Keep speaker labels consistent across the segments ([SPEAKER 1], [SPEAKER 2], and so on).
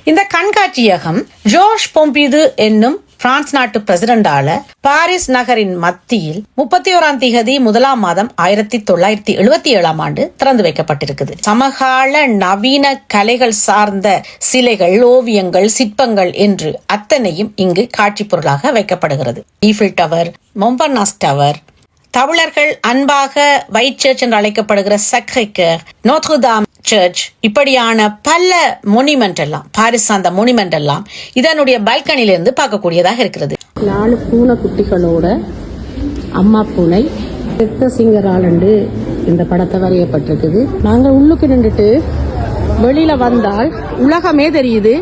[SPEAKER 1] இந்த கண்காட்சியகம் ஜோர்ஜ் பொம்பிது என்னும் பிரான்ஸ் நாட்டு பிரசிடண்டால பாரிஸ் நகரின் மத்தியில் 31 முதலாம் மாதம் 1977 திறந்து வைக்கப்பட்டிருக்குது. சமகால நவீன கலைகள் சார்ந்த சிலைகள், ஓவியங்கள், சிற்பங்கள் என்று அத்தனையும் இங்கு காட்சி பொருளாக வைக்கப்படுகிறது. ஈஃபில் டவர், மொம்பர்னாஸ் டவர், தமிழர்கள் அன்பாக வைட் சர்ச் என்று அழைக்கப்படுகிற சக்ரே-கேர், நோத்ருதாம் சர்ச், இப்படியான பல மொனிமெண்ட் எல்லாம், பாரிஸ் சார்ந்த மொனிமெண்ட் எல்லாம் இதனுடைய பால்கனிலிருந்து பார்க்கக்கூடியதாக இருக்கிறது.
[SPEAKER 2] 4 பூனை குட்டிகளோட அம்மா பூனை சிங்கராலண்டு இந்த படத்தை வரையப்பட்டிருக்குது. நாங்க உள்ளுக்கு நின்றுட்டு வெளியில வந்தால் உலகமே தெரியுது.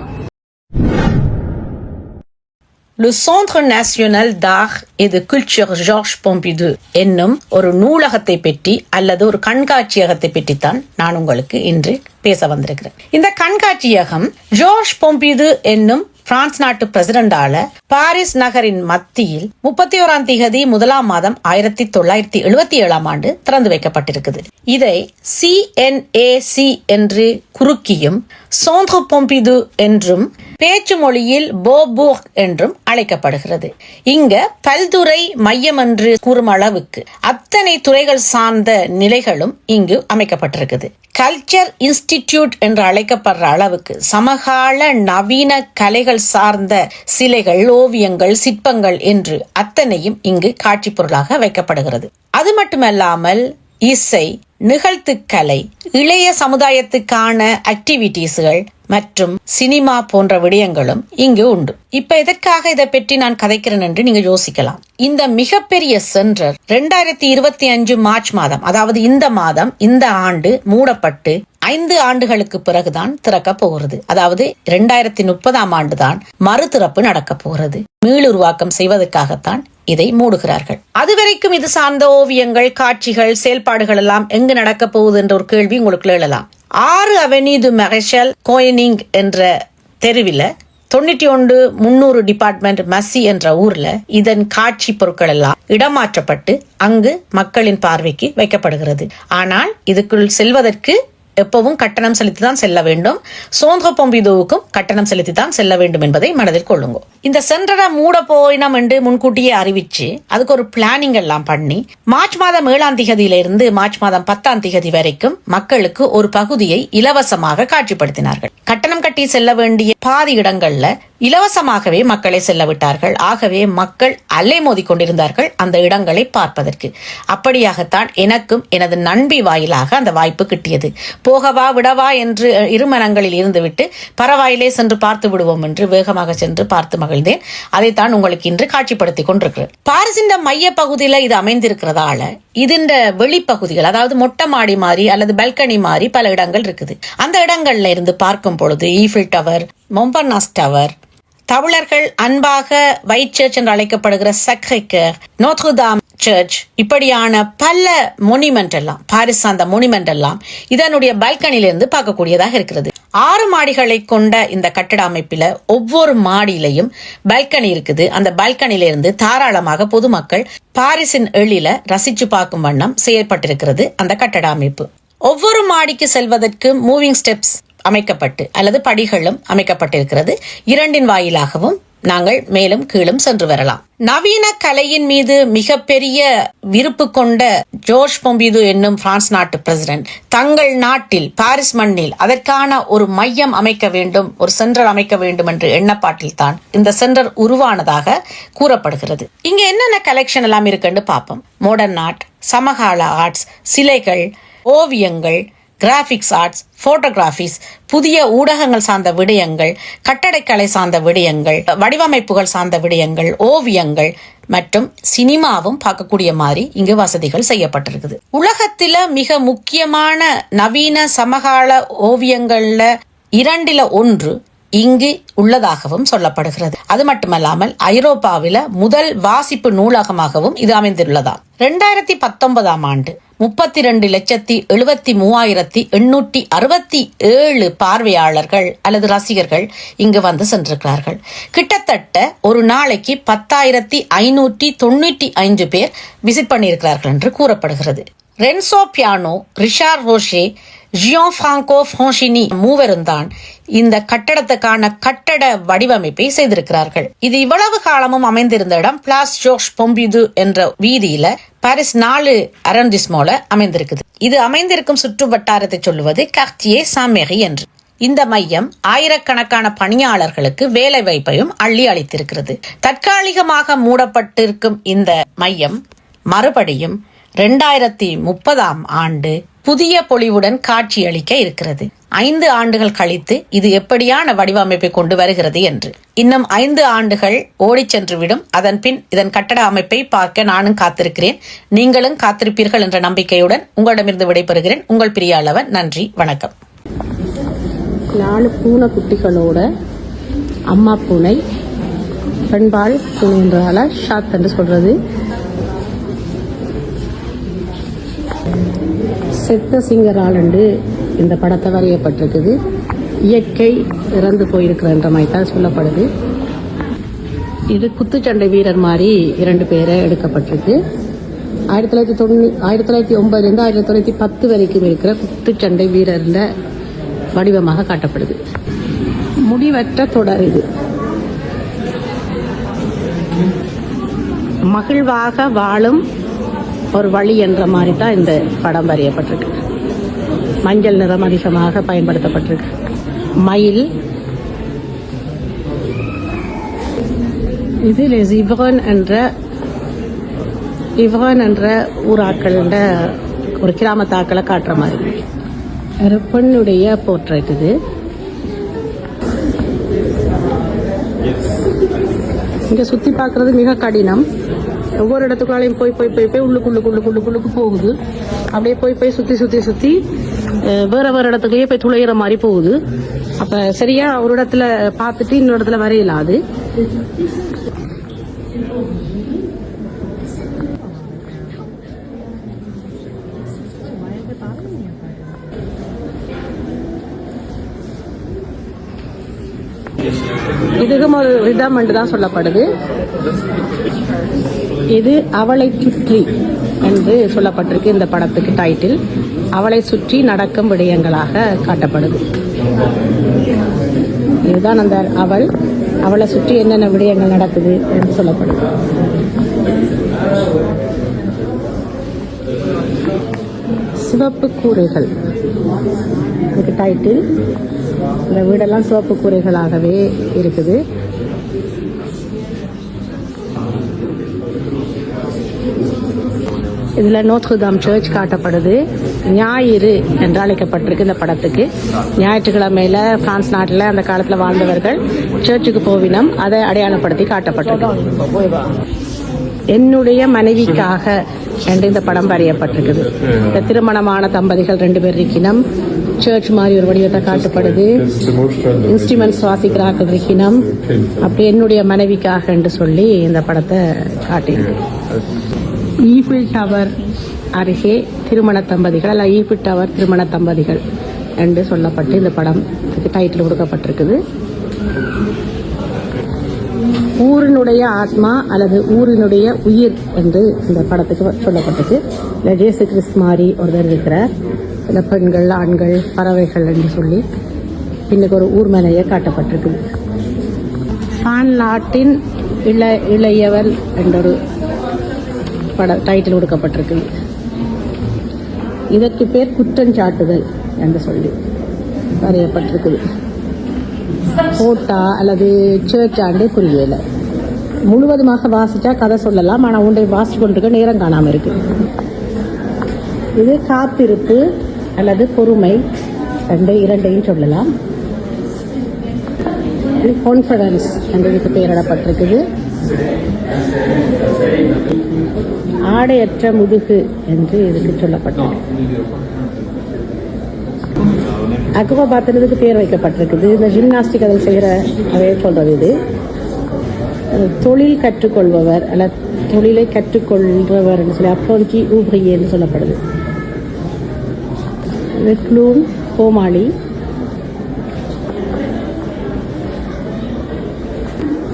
[SPEAKER 1] Le Centre National d'Art et de Culture Georges Pompidou என்னும் ஒரு நூலகத்தை பற்றி அல்லது ஒரு கண்காட்சியகத்தை பற்றித்தான் நான் உங்களுக்கு இன்று பேச வந்திருக்கிறேன். இந்த கண்காட்சியகம் ஜோர்ஜ் பொம்பிது என்னும் பிரான்ஸ் நாட்டு பிரசிடண்டால பாரிஸ் நகரின் மத்தியில் 31 முதலாம் மாதம் 1977 திறந்து வைக்கப்பட்டிருக்குது. இதை CNAC என்று குறுக்கியும் Centre Pompidou என்றும் பேச்சு மொழியில் போபூர்க் என்றும் அழைக்கப்படுகிறது. இங்க பல்துறை மையம் என்று கூறும் அளவுக்கு அத்தனை துறைகள் சார்ந்த நிலைகளும் இங்கு அமைக்கப்பட்டிருக்குது. கல்ச்சர் இன்ஸ்டிடியூட் என்று அழைக்கப்படுற அளவுக்கு சமகால நவீன கலைகள் சார்ந்த சிலைகள், ஓவியங்கள், சிற்பங்கள் என்று அத்தனையும் இங்கு காட்சி பொருளாக வைக்கப்படுகிறது. அது மட்டுமல்லாமல் இசை, நிகழ்த்துக்கலை, இளைய சமுதாயத்துக்கான ஆக்டிவிட்டீஸ்கள் மற்றும் சினிமா போன்ற விடயங்களும் இங்கு உண்டு. இப்ப எதற்காக இதை பற்றி நான் கதைக்கிறேன் என்று நீங்க யோசிக்கலாம். இந்த மிகப்பெரிய சென்டர் 2025 மார்ச் மாதம், அதாவது இந்த மாதம், இந்த ஆண்டு மூடப்பட்டு 5 ஆண்டுகளுக்கு பிறகுதான் திறக்க போகிறது. அதாவது 2030 ஆண்டுதான் மறு திறப்பு நடக்க போகிறது. மீளுருவாக்கம் செய்வதற்காகத்தான் இதை மூடுகிறார்கள். அதுவரைக்கும் இது சார்ந்த ஓவியங்கள், காட்சிகள், செயல்பாடுகள் எல்லாம் எங்கு நடக்க போகுது என்ற ஒரு கேள்வி உங்களுக்கு எழலாம். 6 அவென்யூ டு மரேஷல் கோயனிங் என்ற தெருவில 91-300 டிபார்ட்மெண்ட் மசி என்ற ஊர்ல இதன் காட்சி பொருட்கள் எல்லாம் இடமாற்றப்பட்டு அங்கு மக்களின் பார்வைக்கு வைக்கப்படுகிறது. ஆனால் இதுக்குள் செல்வதற்கு எப்பவும் கட்டணம் செலுத்திதான் செல்ல வேண்டும். சோந்திர பொம்பிதுவுக்கும் கட்டணம் செலுத்திதான் செல்ல வேண்டும் என்பதை மனதில் கொள்ளுங்க. இந்த சென்டரை மூட போயினம் என்று முன்கூட்டியே அறிவிச்சு அதுக்கு ஒரு பிளானிங் எல்லாம் பண்ணி மார்ச் மாதம் 7ஆம் தேதியிலிருந்து மார்ச் மாதம் 10ஆம் தேதி வரைக்கும் மக்களுக்கு ஒரு பகுதியை இலவசமாக காட்சிப்படுத்தினார்கள். கட்டணம் கட்டி செல்ல வேண்டிய பாதி இடங்கள்ல இலவசமாகவே மக்களை செல்ல விட்டார்கள். ஆகவே மக்கள் அலைமோதி கொண்டிருந்தார்கள் அந்த இடங்களை பார்ப்பதற்கு. அப்படியாகத்தான் எனக்கும் எனது நண்பி வாயிலாக அந்த வாய்ப்பு கிட்டியது. போகவா விடவா என்று இருமனங்களில் இருந்துவிட்டு பரவாயிலே சென்று பார்த்து விடுவோம் என்று வேகமாக சென்று பார்த்து மகிழ்ந்தேன். அதைத்தான் உங்களுக்கு இன்று காட்சிப்படுத்தி கொண்டிருக்கிறேன். பாரிசின் மைய பகுதியில இது அமைந்திருக்கிறதால இதன் வெளிப்பகுதிகள், அதாவது மொட்டை மாடி மாதிரி அல்லது பால்கனி மாதிரி பல இடங்கள் இருக்குது. அந்த இடங்கள்ல இருந்து பார்க்கும் பொழுது ஈஃபில் டவர், மொம்பர்னாஸ் டவர், தமிழர்கள் அன்பாக வைட் சர்ச் என்று அழைக்கப்படுகிற சக்ரே-கேர், நோத்ருதாம் சர்ச், இப்படியான பல மொனிமெண்ட் எல்லாம், பாரிஸ் சார்ந்த மொனிமெண்ட் எல்லாம் இதனுடைய பால்கனிலிருந்து பார்க்கக்கூடியதாக இருக்கிறது. 6 மாடிகளை கொண்ட இந்த கட்டட அமைப்பில ஒவ்வொரு மாடியிலையும் பால்கனி இருக்குது. அந்த பால்கனிலிருந்து தாராளமாக பொதுமக்கள் பாரிஸின் எழில ரசிச்சு பார்க்கும் வண்ணம் செய்யப்பட்டிருக்கிறது அந்த கட்டட அமைப்பு. ஒவ்வொரு மாடிக்கு செல்வதற்கு மூவிங் ஸ்டெப்ஸ் அமைக்கப்பட்டு அல்லது படிகளும் அமைக்கப்பட்டிருக்கிறது. 2 வாயிலாகவும் நாங்கள் மேலும் கீழும் சென்று வரலாம். நவீன கலையின் மீது மிகப்பெரிய விருப்பு கொண்ட ஜோர்ஜ் பொம்பிது என்னும் பிரான்ஸ் நாட்டு பிரசிடென்ட் தங்கள் நாட்டில் பாரிஸ் மண்ணில் அதற்கான ஒரு மையம் அமைக்க வேண்டும், ஒரு சென்டர் அமைக்க வேண்டும் என்ற எண்ணப்பாட்டில் தான் இந்த சென்டர் உருவானதாக கூறப்படுகிறது. இங்க என்னென்ன கலெக்ஷன் எல்லாம் இருக்குன்னு பார்ப்போம். மாடர்ன் ஆர்ட், சமகால ஆர்ட்ஸ், சிலைகள், ஓவியங்கள், கிராபிக்ஸ் ஆர்ட்ஸ், போட்டோகிராபிஸ், புதிய ஊடகங்கள் சார்ந்த விடயங்கள், கட்டடக்கலை சார்ந்த விடயங்கள், வடிவமைப்புகள் சார்ந்த விடயங்கள், ஓவியங்கள் மற்றும் சினிமாவும் பார்க்கக்கூடிய மாதிரி இங்கு வசதிகள் செய்யப்பட்டிருக்குது. உலகத்தில மிக முக்கியமான நவீன சமகால ஓவியங்கள்ல 2ல் 1 இங்கு உள்ளதாகவும் சொல்லப்படுகிறது. அது மட்டுமல்லாமல் ஐரோப்பாவில முதல் வாசிப்பு நூலகமாகவும் இது அமைந்துள்ளதாம். 2019 ஆண்டு 32,73,867 பார்வையாளர்கள் அல்லது ரசிகர்கள் இங்கு வந்து சென்றிருக்கிறார்கள். கிட்டத்தட்ட ஒரு நாளைக்கு 10,595 பேர் விசிட் பண்ணியிருக்கிறார்கள் என்று கூறப்படுகிறது. ரென்சோ பியானோ, ரிஷார்ட் ரோஷே, ஜியான் பிராங்கோ பிரான்சினி மூவரும் தான் இந்த கட்டடத்துக்கான கட்டட வடிவமைப்பை செய்திருக்கிறார்கள். இது இவ்வளவு காலமும் அமைந்திருந்த இடம் பிளாஸ் ஜோர்ஜ் பொம்பிது என்ற வீதியில பாரிஸ் 4 அரண்டிஸ்மோல அமைந்திருக்குது. இது அமைந்திருக்கும் சுற்று வட்டாரத்தை சொல்லுவது கார்த்தியே சாமேரி என்று. இந்த மையம் ஆயிரக்கணக்கான பணியாளர்களுக்கு வேலை வாய்ப்பையும் அள்ளி அளித்திருக்கிறது. தற்காலிகமாக மூடப்பட்டிருக்கும் இந்த மையம் மறுபடியும் 2030 ஆண்டு புதிய பொலிவுடன் காட்சியளிக்க இருக்கிறது. 5 ஆண்டுகள் கழித்து இது எப்படியான வடிவமைப்பை கொண்டு வருகிறது என்று. இன்னும் 5 ஆண்டுகள் ஓடிச் சென்றுவிடும். அதன் பின் இதன் கட்டட அமைப்பை பார்க்க நானும் காத்திருக்கிறேன். நீங்களும் காத்திருப்பீர்கள் என்ற நம்பிக்கையுடன் உங்களிடமிருந்து விடைபெறுகிறேன். உங்கள் பிரியாளவன். நன்றி, வணக்கம்.
[SPEAKER 2] 4 பூனை குட்டிகளோட அம்மா பூனை, பெண்பால் பூனை என்றால ஷாத் என்று சொல்றது. செத்த சிங்கரால் என்று இந்த படத்தை வரையப்பட்டிருக்குது. இயற்கை இறந்து போயிருக்கிற மாதிரி தான் சொல்லப்படுது. இது குத்துச்சண்டை வீரர் மாதிரி 2 பேரை எடுக்கப்பட்டிருக்கு. 1909 1910 வரைக்கும் இருக்கிற குத்துச்சண்டை வீரர்ல வடிவமாக காட்டப்படுது. முடிவற்ற தொடர் இது. மகிழ்வாக வாழும் ஒரு வழி என்ற மாதிரி தான் இந்த படம் வரையப்பட்டிருக்கு. மஞ்சள் நிறம் அதிகமாக பயன்படுத்தப்பட்டிருக்கு. மயில் இதில் இவன் என்ற ஊராக்கள் ஒரு கிராமத்தாக்களை காட்டுற மாதிரி ஒரு பெண்ணுடைய போர்ட்ரேட் இது. இங்க சுத்தி பார்க்கறது மிக கடினம். ஒவ்வொரு இடத்துக்குள்ளாலையும் போய் உள்ளுக்குள்ளுக்கு போகுது. அப்படியே போய் சுத்தி வேற இடத்துக்குள்ளேயே போய் துளையிற மாதிரி போகுது. அப்ப சரியா ஒரு இடத்துல பார்த்துட்டு இன்னொரு இடத்துல வரையலாது. இதுக்கும் ஒரு ரிதம் என்று தான் சொல்லப்படுது. இது அவளை சுற்றி என்று சொல்லப்பட்டிருக்கு. இந்த படத்துக்கு டைட்டில் அவளை சுற்றி நடக்கும் விடயங்களாக காட்டப்படுது. இதுதான் அந்த அவளை சுற்றி என்னென்ன விடயங்கள் நடக்குது என்று சொல்லப்படுது. சிவப்பு கூரைகள் இதுக்கு டைட்டில். இந்த வீடெல்லாம் சிவப்பு கூரைகளாகவே இருக்குது. இதுல நோத்ருதாம் சர்ச் காட்டப்படுது. ஞாயிறு என்று அழைக்கப்பட்டிருக்கு இந்த படத்துக்கு. ஞாயிற்றுக்கிழமையில பிரான்ஸ் நாட்டில் அந்த காலத்தில் வாழ்ந்தவர்கள் சர்ச்சுக்கு போவினம். அதை அடையாளப்படுத்தி காட்டப்பட்டிருக்கு. என்னுடைய மனைவிக்காக என்று இந்த படம் வரையப்பட்டிருக்குது. இந்த திருமணமான தம்பதிகள் 2 பேர் இருக்கினம். சர்ச் மாதிரி ஒரு வடிவத்தை காட்டப்படுது. இன்ஸ்ட்ருமெண்ட்ஸ் வாசிக்கிறார்கள் இருக்கினம். அப்படி என்னுடைய மனைவிக்காக என்று சொல்லி இந்த படத்தை காட்டியிருக்கு. ஈஃபில் டவர் அருகே திருமண தம்பதிகள் அல்ல ஈஃபில் டவர் திருமண தம்பதிகள் என்று சொல்லப்பட்டு இந்த படம் டைட்டில் கொடுக்கப்பட்டிருக்குது. ஊரினுடைய ஆத்மா அல்லது ஊரினுடைய உயிர் என்று இந்த படத்துக்கு சொல்லப்பட்டது. இல்லை ஜேசு கிறிஸ்து மாதிரி ஒருத்தர் இருக்கிறார். சில பெண்கள், ஆண்கள், பறவைகள் என்று சொல்லி பின்னுக்கு ஒரு ஊர்மனையை காட்டப்பட்டிருக்குது. ஃபான் லாட்டின் இளையவர் என்றொரு டைட்டில் கொடுக்கப்பட்டிருக்கு. இதற்கு பேர் குற்றஞ்சாட்டுதல் என்று சொல்லி வரையப்பட்டிருக்குது. கோட்டா அல்லது சர்ச் ஆண்டு புரியல. முழுவதுமாக வாசிச்சா கதை சொல்லலாம். ஆனால் ஒன்றை வாசிச்சு கொண்டிருக்க நேரம் காணாமல் இருக்கு. இது காத்திருப்பு அல்லது பொறுமை இரண்டையும் சொல்லலாம். இது கான்ஃபிடன்ஸ் என்றதுக்கு பெயரிடப்பட்டிருக்குது. ஆடையற்ற முதுகு என்று இதுக்கு சொல்லப்பட்டது. அக்குவா பாத்திரத்துக்கு பேர் வைக்கப்பட்டிருக்குது. இந்த ஜிம்னாஸ்டிக் அதில் செய்கிற அதே சொல்றது. இது தொழில் கற்றுக்கொள்பவர் அல்ல தொழிலை கற்றுக்கொள்பவர் என்று சொல்லி அப்ரோன்கி ஊப்ரியே என்று சொல்லப்படுது. இது க்ளூன் கோமாளி.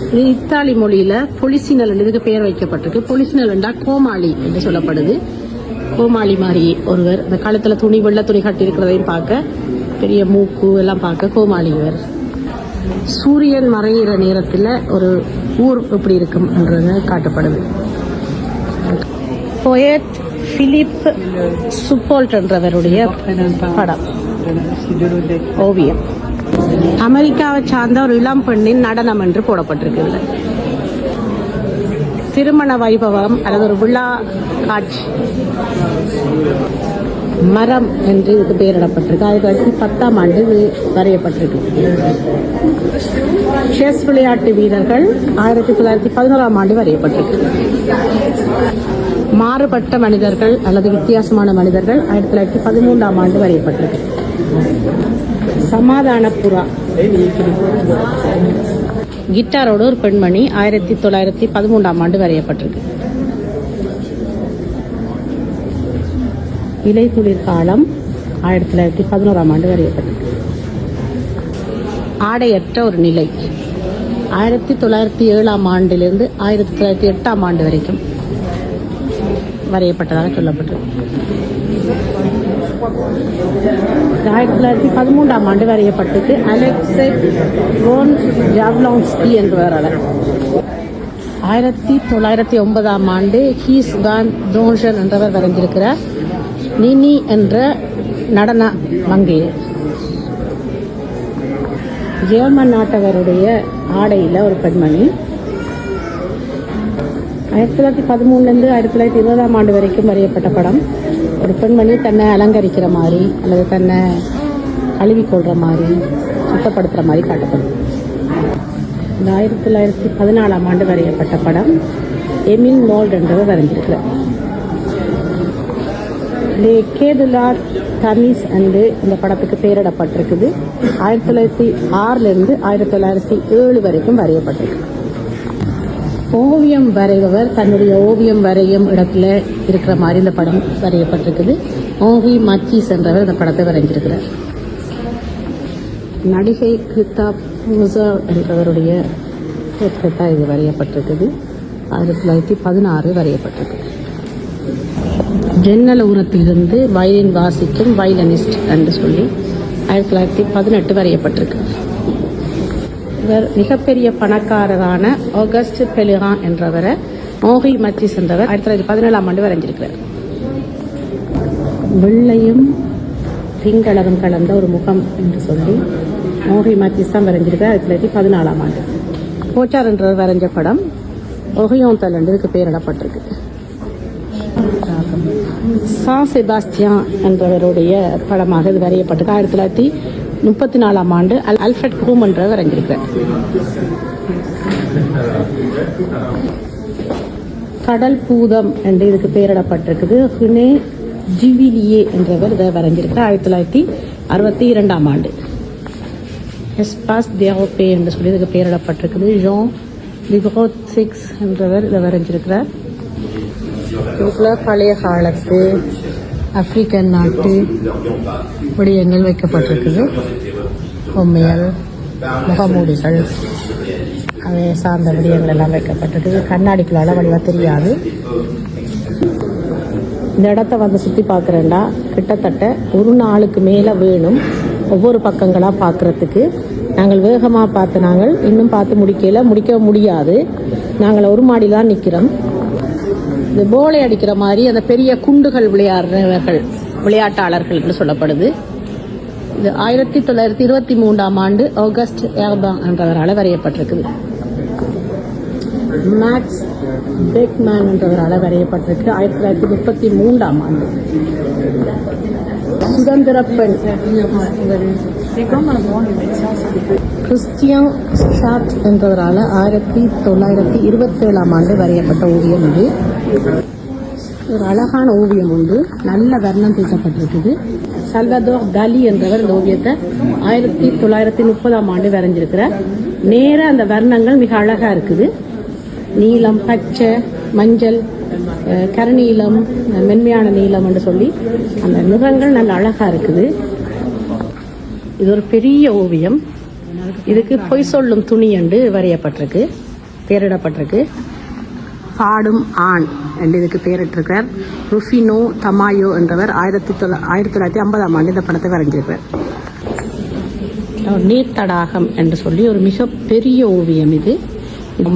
[SPEAKER 2] இது இத்தாலி மொழியில பொலிசினல் இதுக்கு பெயர் வைக்கப்பட்டிருக்கு. பொலிசினல் என்றால் கோமாளி என்று சொல்லப்படுது. கோமாளி மாதிரி ஒருவர், அந்த கழுத்துல துணி வெள்ள துணி கட்டி இருக்கிறதையும் பார்க்க, பெரிய மூக்கு எல்லாம் பார்க்க கோமாளி இவர். சூரியன் மறைகிற நேரத்தில் ஒரு ஊர் எப்படி இருக்கும் என்றது காட்டப்படுது. போயட் பிலிப் சுப்போல்ட் என்றவருடைய படம், ஓவியம். அமெரிக்காவை சார்ந்த ஒரு இளம் பெண்ணின் நடனம் என்று போடப்பட்டிருக்கு. திருமண வைபவம் அல்லது ஒரு விழா காட்சி. மரம் என்று இதுக்கு பெயரிடப்பட்டிருக்கு. 1910ஆம் ஆண்டு இது வரையப்பட்டிருக்கு. செஸ் விளையாட்டு வீரர்கள் 1911ஆம் ஆண்டு வரையப்பட்டிருக்கு. மாறுபட்ட மனிதர்கள் அல்லது வித்தியாசமான மனிதர்கள் 1913ஆம் ஆண்டு வரையப்பட்டிருக்கு. சமாதான புறா கிட்டாரோட ஒரு பெண்மணி 1913ஆம் ஆண்டு வரையப்பட்டிருக்கு. இலை துளிர் காலம் 1911ஆம் ஆண்டு வரையப்பட்டிருக்கு. ஆடையற்ற ஒரு நிலை 1907ஆம் ஆண்டிலிருந்து 1908ஆம் ஆண்டு வரைக்கும் வரையப்பட்டதாக சொல்லப்பட்டிருக்கு. 1913ஆம் ஆண்டு வரையப்பட்டது அலெக்சே வோன் ஜாவ்லான்ஸ்கி என்பவரால். 1909ஆம் ஆண்டு ஹீஸ் கான் டோன்ஷன் என்றவர் வரைஞ்சிருக்கிறார். நினி என்ற நடன மங்கையை. ஜெர்மன் நாட்டவருடைய ஆடையில் ஒரு பெண்மணி 1913லேருந்து 1920ஆம் ஆண்டு வரைக்கும் வரையப்பட்ட படம். ஒரு பெண்மணி தன்னை அலங்கரிக்கிற மாதிரி அல்லது தன்னை கழுவிக்கொள்கிற மாதிரி சுத்தப்படுத்துகிற மாதிரி காட்டப்படும். 1914ஆம் ஆண்டு வரையப்பட்ட படம் எமில் மோல்ட் என்றவர் வரைஞ்சிருக்கிறார். கேதுலார் தமிஸ் என்று இந்த படத்துக்கு பெயரிடப்பட்டிருக்குது. 1906லேருந்து 1907 வரைக்கும் வரையப்பட்டிருக்கு. ஓவியம் வரைபவர் தன்னுடைய ஓவியம் வரையும் இடத்துல இருக்கிற மாதிரி இந்த படம் வரையப்பட்டிருக்குது. ஓவி மச்சீஸ் என்றவர் இந்த படத்தை வரைஞ்சிருக்கிறார். நடிகை கிருத்தா முசா என்றவருடைய தோற்றத்தா இது வரையப்பட்டிருக்குது. 1916 வரையப்பட்டிருக்கு. ஜன்னல் உரத்திலிருந்து வயலின் வாசிக்கும் வயலினிஸ்ட் என்று சொல்லி 1918 வரையப்பட்டிருக்கு. இவர் மிகப்பெரிய பணக்காரரான ஆகஸ்ட் பெலிகான் என்றவரை மோகி மச்சிஸ் என்றவர் 1917ஆம் ஆண்டு வரைஞ்சிருக்கிறார். வெள்ளையும் பிங்களரும் கலந்த ஒரு முகம் என்று சொல்லி மோகி மச்சிஸ் தான் வரைஞ்சிருக்கிறார் 1914ஆம் ஆண்டு. போச்சார் என்றவர் வரைஞ்ச படம் ஒஹியோந்தல் என்று இதுக்கு பெயரிடப்பட்டிருக்கு. சான் செபாஸ்டியான் என்றவருடைய படமாக இது வரையப்பட்டது. 1934ஆம் ஆண்டு அல்ஃபிரட் ஹூம் என்றவர் வரைஞ்சிருக்கிறார். கடல் பூதம் என்று இதுக்கு பெயரிடப்பட்டிருக்குது. ஹுனே ஜிவிலியே என்றவர் இதை வரைஞ்சிருக்கிறார் 1962ஆம் ஆண்டு. எஸ்பாஸ் தியாபே என்று சொல்லி இதுக்கு பெயரிடப்பட்டிருக்குது. ஜோன் லிகோட்சிக்ஸ் என்றவர் இதை வரைஞ்சிருக்கிறார். இதுக்குள்ள பழைய காலத்து ஆப்பிரிக்கன் நாட்டு விடயங்கள் வைக்கப்பட்டிருக்குது. பொம்மைகள், முகமூடிகள், அதை சார்ந்த விடயங்கள் எல்லாம் வைக்கப்பட்டிருக்குது. கண்ணாடிக்குள்ளால வடிவா தெரியாது. இந்த இடத்த வந்து சுற்றி பார்க்குறேன்டா கிட்டத்தட்ட ஒரு நாளுக்கு மேலே வேணும் ஒவ்வொரு பக்கங்களாக பார்க்குறதுக்கு. நாங்கள் வேகமாக பார்த்து நாங்கள் இன்னும் பார்த்து முடிக்க முடியாது. நாங்கள் ஒரு மாடியில் தான் நிற்கிறோம். இந்த போலை அடிக்கிற மாதிரி அந்த பெரிய குண்டுகள் விளையாட்டாளர்கள் என்று சொல்லப்படுது. இது 1923ஆம் ஆண்டு ஆகஸ்ட் ஏர்பாங் என்றவரால் வரையப்பட்டிருக்குது. மேக்ஸ் பேக்மேன் என்றவரால் வரையப்பட்டிருக்கு 1933ஆம் ஆண்டு. சுதந்திர பெண் கிறிஸ்டியன் ஸ்டாட் என்றவரால் 1927ஆம் ஆண்டு வரையப்பட்ட ஓவியம் இது. ஒரு அழகான ஓவியம் உண்டு, நல்ல வர்ணம் தீட்டப்பட்டிருக்குது. சல்வதோர் தாலி என்றவர் இந்த ஓவியத்தை 1930ஆம் ஆண்டு வரைஞ்சிருக்கிறார். நேராக அந்த வர்ணங்கள் மிக அழகா இருக்குது. நீலம், பச்சை, மஞ்சள், கருநீலம், மென்மையான நீலம் என்று சொல்லி அந்த நிறங்கள் நல்ல அழகா இருக்குது. இது ஒரு பெரிய ஓவியம். இதுக்கு பொய் சொல்லும் துணி என்று வரையப்பட்டிருக்கு, பெயரிடப்பட்டிருக்கு. பாடும் ஆண் என்று இதுக்கு பெயரிட்டிருக்கிறார். ருஃபினோ தமாயோ என்றவர் 1950ஆம் ஆண்டு இந்த படத்தை வரைஞ்சிருக்கிறார். நீர் தடாகம் என்று சொல்லி ஒரு மிக பெரிய ஓவியம் இது.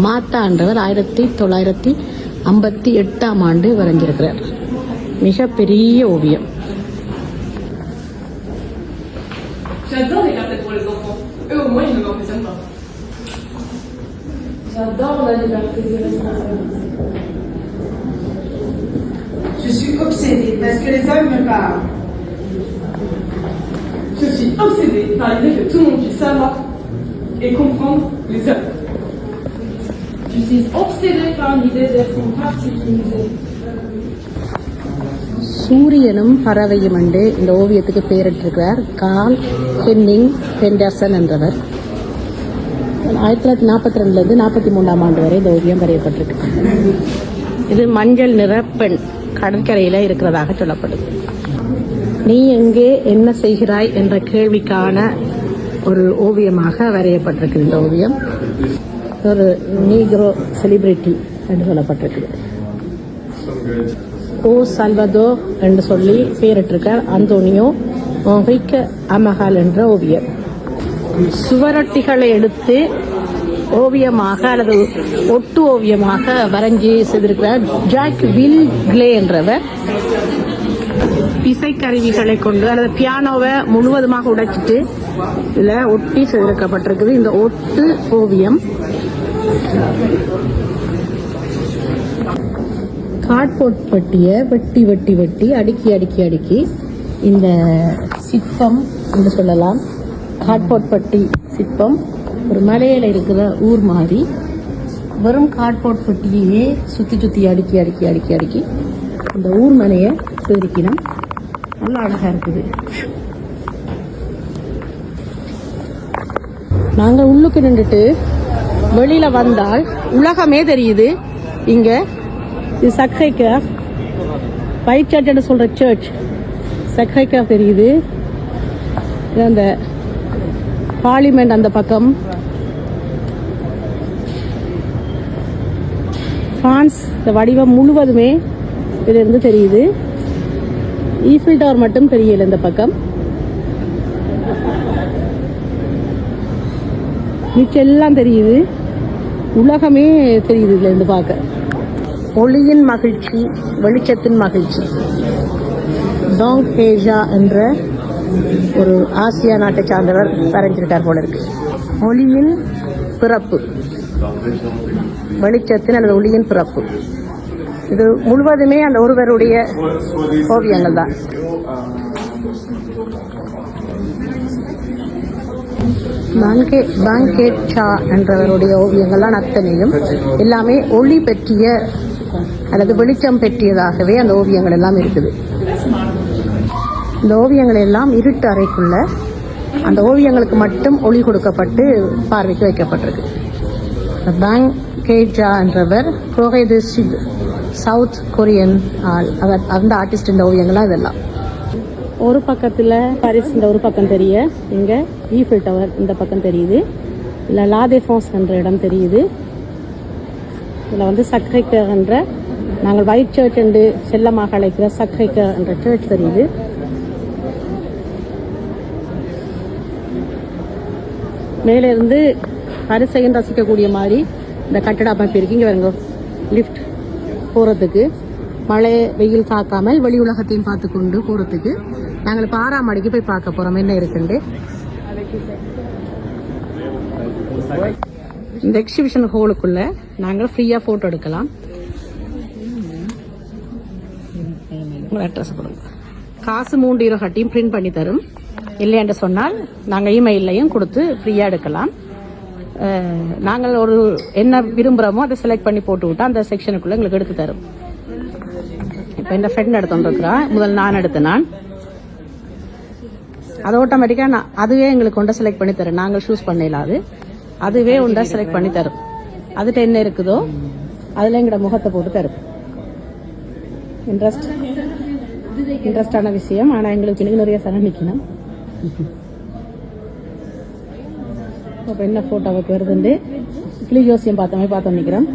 [SPEAKER 2] மாத்தா என்றவர் 1958ஆம் ஆண்டு வரைஞ்சிருக்கிறார். மிக பெரிய ஓவியம்.
[SPEAKER 3] J'adore les cartes pour les enfants. Eux, au moins, ils ne m'impressionnent pas. J'adore la liberté des responsabilités. Je suis obsédée parce que les hommes me parlent. Je suis obsédée par l'idée que tout le monde puisse savoir et comprendre les hommes. Je suis obsédée par l'idée d'être une partie qui nous aide.
[SPEAKER 2] சூரியனும் பறவையும் என்று இந்த ஓவியத்துக்கு பெயரிட்டிருக்கிறார் curl Henning பெண்டர்சன் என்றவர். 1942 43ஆம் ஆண்டு வரை இந்த ஓவியம் வரையப்பட்டிருக்கு. இது மஞ்சள் நிற பெண் கடற்கரையில இருக்கிறதாக சொல்லப்படுது. நீ எங்கே என்ன செய்கிறாய் என்ற கேள்விக்கான ஒரு ஓவியமாக வரையப்பட்டிருக்கு. இந்த ஓவியம் ஒரு நீக்ரோ செலிபிரிட்டி என்று சொல்லப்பட்டிருக்கு. ஓ சால்வதோர் என்று சொல்லி பெயரிட்டிருக்கார் அந்தோனியோ என்ரிக் அமகால் என்ற ஓவியர். சுவரொட்டிகளை எடுத்து ஓவியமாக அல்லது ஒட்டு ஓவியமாக வரைஞ்சி செய்திருக்கிறார் ஜாக் வில் கிளே என்றவர். இசைக்கருவிகளை கொண்டு அல்லது பியானோவை முழுவதுமாக உடைச்சிட்டு இதுல ஒட்டி செய்திருக்கப்பட்டிருக்குது இந்த ஒட்டு ஓவியம். கார்ட்போர்ட் பட்டியை வெட்டி வெட்டி வெட்டி அடுக்கி அடுக்கி அடுக்கி இந்த சிற்பம் என்று சொல்லலாம். கார்ட்போர்ட் பட்டி சிற்பம் ஒரு மலையில இருக்கிற ஊர் மாதிரி வெறும் கார்ட்போர்ட் பட்டியே சுத்தி சுத்தி அடுக்கி அடுக்கி அடுக்கி அடுக்கி இந்த ஊர் மலையை செதுக்கினோம். நல்லா அழகா இருக்குது. நாங்க உள்ளுக்கு நின்றுட்டு வெளியில வந்தால் உலகமே தெரியுது. இங்க இது சக்ரைக்கர் ஒயிட் சர்ச் சொல்ற சர்ச் சக்ரைக்கர் தெரியுது. அந்த பார்லிமெண்ட் அந்த பக்கம், பிரான்ஸ் இந்த வடிவம் முழுவதுமே இதிலிருந்து தெரியுது. ஈஃபில் டவர் மட்டும் தெரியல இந்த பக்கம். மிச்சம் எல்லாம் தெரியுது. உலகமே தெரியுது இதுல இருந்து பார்க்க. ஒளியின் மகிழ்ச்சி, வெளிச்சத்தின் மகிழ்ச்சி. டாங் ஹேஜா என்ற ஒரு ஆசியா நாட்டை சார்ந்தவர் வரைஞ்சிருக்கார் போல இருக்கு. ஒளியின் பிறப்பு, வெளிச்சத்தின் அல்லது ஒளியின் பிறப்பு. இது முழுவதுமே அந்த ஒருவருடைய ஓவியங்கள் தான். பாங்கேட் ஷா என்றவருடைய ஓவியங்கள்லாம் அத்தனையும் எல்லாமே ஒளி பற்றிய அல்லது வெளிச்சம் பற்றியதாகவே அந்த ஓவியங்கள் எல்லாம் இருக்குது. இந்த ஓவியங்கள் எல்லாம் இருட்டு அறைக்குள்ள அந்த ஓவியங்களுக்கு மட்டும் ஒளி கொடுக்கப்பட்டு பார்வைக்கு வைக்கப்பட்டிருக்கு. பாங்கேட் என்றவர் சவுத் கொரியன் ஆள். அந்த ஆர்டிஸ்ட் இந்த ஓவியங்கள்லாம் இதெல்லாம். ஒரு பக்கத்தில் பாரிஸ் இந்த ஒரு பக்கம் தெரிய, இங்க ஈஃபில் டவர் இந்த பக்கம் தெரியுது. இல்லை லா தேஃபான்ஸ் என்ற இடம் தெரியுது. இதில் வந்து சக்ரைக்கர் என்ற நாங்கள் ஒயிட் சர்ச் என்று செல்லமாக அழைக்கிற சக்ரைக்கர் என்ற சர்ச் தெரியுது. மேலே இருந்து பரிசையும் ரசிக்கக்கூடிய மாதிரி இந்த கட்டட அமைப்பு இருக்கு. இங்கே வருங்க லிஃப்ட் போகிறதுக்கு, மழை வெயில் தாக்காமல் வெளி உலகத்தையும் பார்த்து கொண்டு போகிறதுக்கு. நாங்கள் இப்போ 6ஆம் மாடிக்கு போய் பார்க்க போகிறோம் என்ன இருக்குண்டு. இந்த எக்ஸிபிஷன் ஹோலுக்குள்ள நாங்கள் ஃப்ரீயாக ஃபோட்டோ எடுக்கலாம். அட்ரஸ் கொடுங்க. காசு 3 யூரோ கட்டியும் பிரிண்ட் பண்ணி தரும். இல்லைன்னு சொன்னால் நாங்கள் இமெயிலையும் கொடுத்து ஃப்ரீயாக எடுக்கலாம். நாங்கள் ஒரு என்ன விரும்புகிறோமோ அதை செலக்ட் பண்ணி போட்டு விட்டா அந்த செக்ஷனுக்குள்ள எங்களுக்கு எடுத்து தரும். இப்போ இந்த ஃப்ரெண்ட் எடுத்துருக்குறான். முதல் நான் எடுத்தேன். அது ஆட்டோமேட்டிக்காக அதுவே எங்களுக்கு ஒன்றை செலக்ட் பண்ணி தரும். நாங்கள் சூஸ் பண்ணலாது, அதுவே ஒன்றை செலக்ட் பண்ணி தரும். அதுட்டு என்ன இருக்குதோ அதில் எங்களோட முகத்தை போட்டு தரும். இன்ட்ரெஸ்டான விஷயம். ஆனால் எங்களுக்கு இன்னும் நிறைய சனம் நிற்கணும். இப்போ என்ன ஃபோட்டோவுக்கு வருதுண்டு கிளி ஜோசியம் பார்த்த மாதிரி பார்த்தோம் நிற்கிறோம்.